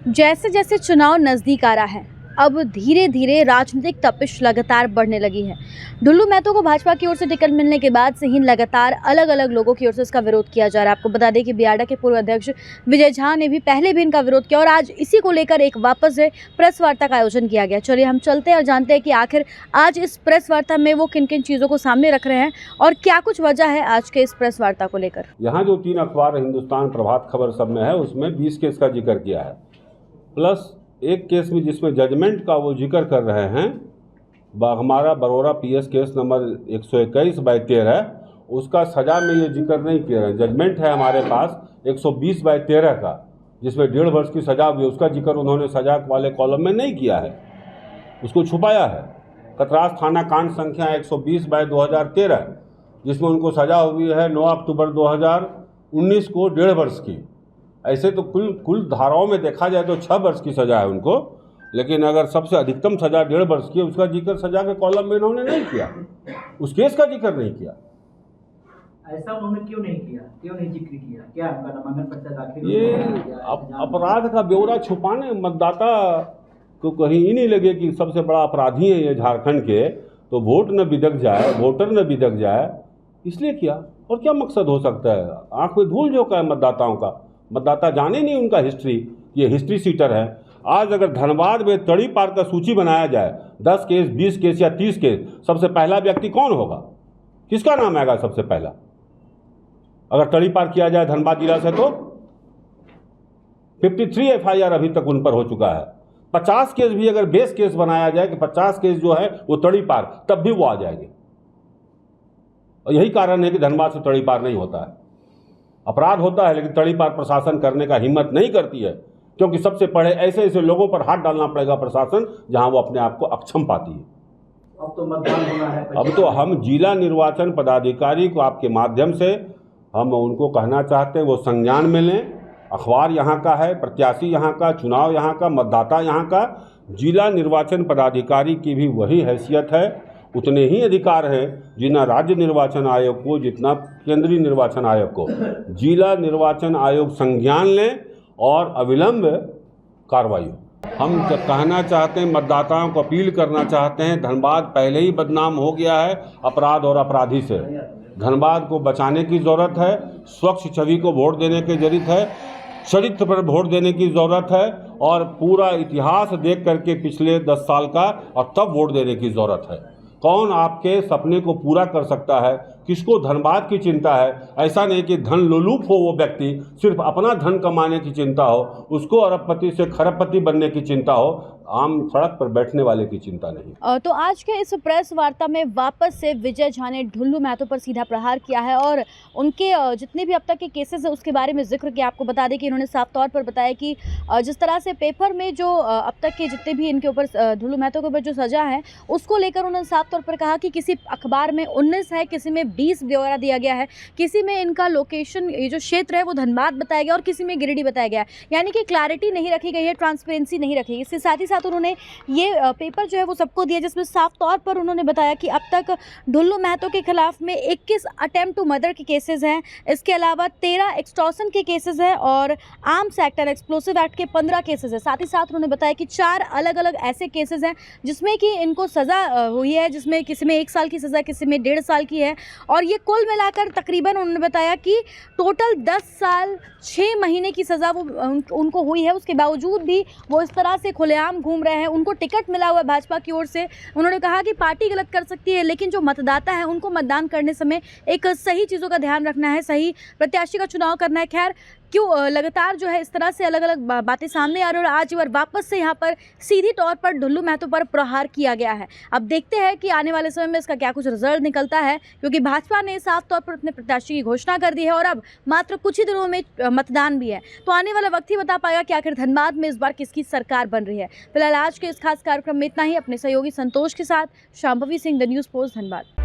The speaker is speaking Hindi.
जैसे जैसे चुनाव नज़दीक आ रहा है, अब धीरे धीरे राजनीतिक तपिश लगातार बढ़ने लगी है। ढुल्लू महतो को भाजपा की ओर से टिकट मिलने के बाद से ही लगातार अलग अलग लोगों की ओर से इसका विरोध किया जा रहा है। आपको बता दें कि बियाडा के पूर्व अध्यक्ष विजय झा ने भी पहले भी इनका विरोध किया और आज इसी को लेकर एक वापस से प्रेस वार्ता का आयोजन किया गया। चलिए हम चलते हैं और जानते हैं कि आखिर आज इस प्रेस वार्ता में वो किन किन चीज़ों को सामने रख रहे हैं और क्या कुछ वजह है आज के इस प्रेस वार्ता को लेकर। यहाँ जो 3 अखबार हिंदुस्तान, प्रभात खबर सब में है, उसमें 20 केस का जिक्र किया है, प्लस एक केस में जिसमें जजमेंट का वो जिक्र कर रहे हैं, हमारा बरोड़ा पीएस केस नंबर 121/13, उसका सज़ा में ये जिक्र नहीं किया है। जजमेंट है हमारे पास 120/13 का, जिसमें 1.5 वर्ष की सज़ा हुई, उसका जिक्र उन्होंने सज़ा वाले कॉलम में नहीं किया है, उसको छुपाया है। कतरास थाना कांड संख्या 120/2013, जिसमें उनको सज़ा हुई है 9 अक्टूबर 2019 को 1.5 वर्ष की। ऐसे तो कुल धाराओं में देखा जाए तो 6 वर्ष की सज़ा है उनको, लेकिन अगर सबसे अधिकतम सज़ा 1.5 वर्ष की है, उसका जिक्र सज़ा के कॉलम में इन्होंने नहीं किया, उस केस का जिक्र नहीं किया। ऐसा उन्होंने क्यों नहीं किया, क्यों नहीं जिक्र किया? क्या उनका नामांकन पर्चा दाखिल? ये अपराध का ब्यौरा छुपाने, मतदाता को कहीं ही नहीं लगे कि सबसे बड़ा अपराधी है ये झारखंड के, तो वोट न बिदक जाए, वोटर न बिदक जाए, इसलिए किया। और क्या मकसद हो सकता है? आँख में धूल झोंका है मतदाताओं का। मतदाता जाने नहीं उनका हिस्ट्री, ये हिस्ट्री सीटर है। आज अगर धनबाद में तड़ी पार का सूची बनाया जाए, 10 केस, 20 केस या 30 केस, सबसे पहला व्यक्ति कौन होगा? किसका नाम आएगा सबसे पहला? अगर तड़ी पार किया जाए धनबाद जिला से तो 53 FIR अभी तक उन पर हो चुका है। 50 केस भी अगर बेस केस बनाया जाए कि 50 केस जो है वो तड़ी पार, तब भी वो आ जाएंगे। और यही कारण है कि धनबाद से तड़ी पार नहीं होता है। अपराध होता है लेकिन तड़ी पार प्रशासन करने का हिम्मत नहीं करती है, क्योंकि सबसे पहले ऐसे ऐसे लोगों पर हाथ डालना पड़ेगा प्रशासन, जहां वो अपने आप को अक्षम पाती है। अब तो मतदान होना है। अब तो हम जिला निर्वाचन पदाधिकारी को आपके माध्यम से हम उनको कहना चाहते हैं वो संज्ञान में लें। अखबार यहाँ का है, प्रत्याशी यहाँ का, चुनाव यहाँ का, मतदाता यहाँ का। जिला निर्वाचन पदाधिकारी की भी वही हैसियत है, उतने ही अधिकार हैं जितना राज्य निर्वाचन आयोग को, जितना केंद्रीय निर्वाचन आयोग को। जिला निर्वाचन आयोग संज्ञान लें और अविलंब कार्रवाई हो। हम कहना चाहते हैं, मतदाताओं को अपील करना चाहते हैं, धनबाद पहले ही बदनाम हो गया है अपराध और अपराधी से। धनबाद को बचाने की ज़रूरत है, स्वच्छ छवि को वोट देने की ज़रूरत है, चरित्र पर वोट देने की ज़रूरत है, और पूरा इतिहास देख करके पिछले 10 साल का, और तब वोट देने की ज़रूरत है। कौन आपके सपने को पूरा कर सकता है? किसको धनबाद की चिंता है? ऐसा नहीं कि धन लोलुप हो वो व्यक्ति, सिर्फ अपना धन कमाने की चिंता हो, उसको अरबपति से खरबपति बनने की चिंता हो, आम सड़क पर बैठने वाले की चिंता नहीं। तो आज के इस प्रेस वार्ता में वापस से विजय झा ने ढुल्लू महतो पर सीधा प्रहार किया है और उनके जितने भी अब तक के केसेस हैं उसके बारे में जिक्र किया। आपको बता दें कि इन्होंने साफ तौर पर बताया कि जिस तरह से पेपर में जो अब तक के जितने भी इनके ऊपर ढुल्लू महतो के ऊपर जो सज़ा है, उसको लेकर उन्होंने साफ तौर पर कहा कि किसी अखबार में 19 है, किसी में 20 ब्यौरा दिया गया है, किसी में इनका लोकेशन, ये जो क्षेत्र है वो धनबाद बताया गया और किसी में गिरिडीह बताया गया है। यानी कि क्लैरिटी नहीं रखी गई है, ट्रांसपेरेंसी नहीं रखी। इसके साथ ही साथ उन्होंने ये पेपर जो है वो सबको दिया, जिसमें साफ तौर पर उन्होंने बताया कि अब तक ढुल्लू महतो के खिलाफ में 21 अटेम्प्ट टू मर्डर के केसेस हैं, इसके अलावा 13 एक्सटॉर्शन के केसेस हैं और arms act and explosive act के 15 केसेस हैं। साथ ही साथ उन्होंने बताया कि 4 अलग अलग ऐसे केसेस हैं जिसमें कि इनको सज़ा हुई है, जिसमें किसी में 1 साल की सज़ा, किसी में 1.5 साल की है, और ये कुल मिलाकर तकरीबन उन्होंने बताया कि टोटल 10 साल 6 महीने की सज़ा वो उनको हुई है। उसके बावजूद भी वो इस तरह से खुलेआम घूम रहे हैं। उनको टिकट मिला हुआ है भाजपा की ओर से। उन्होंने कहा कि पार्टी गलत कर सकती है, लेकिन जो मतदाता है उनको मतदान करने समय एक सही चीज़ों का ध्यान रखना है, सही प्रत्याशी का चुनाव करना है। खैर, क्यों लगातार जो है इस तरह से अलग अलग बातें सामने आ रही है और आज बार वापस से यहाँ पर सीधी तौर पर ढुल्लू महतो पर प्रहार किया गया है। अब देखते हैं कि आने वाले समय में इसका क्या कुछ रिजल्ट निकलता है, क्योंकि भाजपा ने साफ तौर पर अपने प्रत्याशी की घोषणा कर दी है और अब मात्र कुछ ही दिनों में मतदान भी है। तो आने वाला वक्त ही बता पाएगा कि आखिर धनबाद में इस बार किसकी सरकार बन रही है। फिलहाल आज के इस खास कार्यक्रम में इतना ही। अपने सहयोगी संतोष के साथ Shambhavi Singh, the news post, Dhanbad.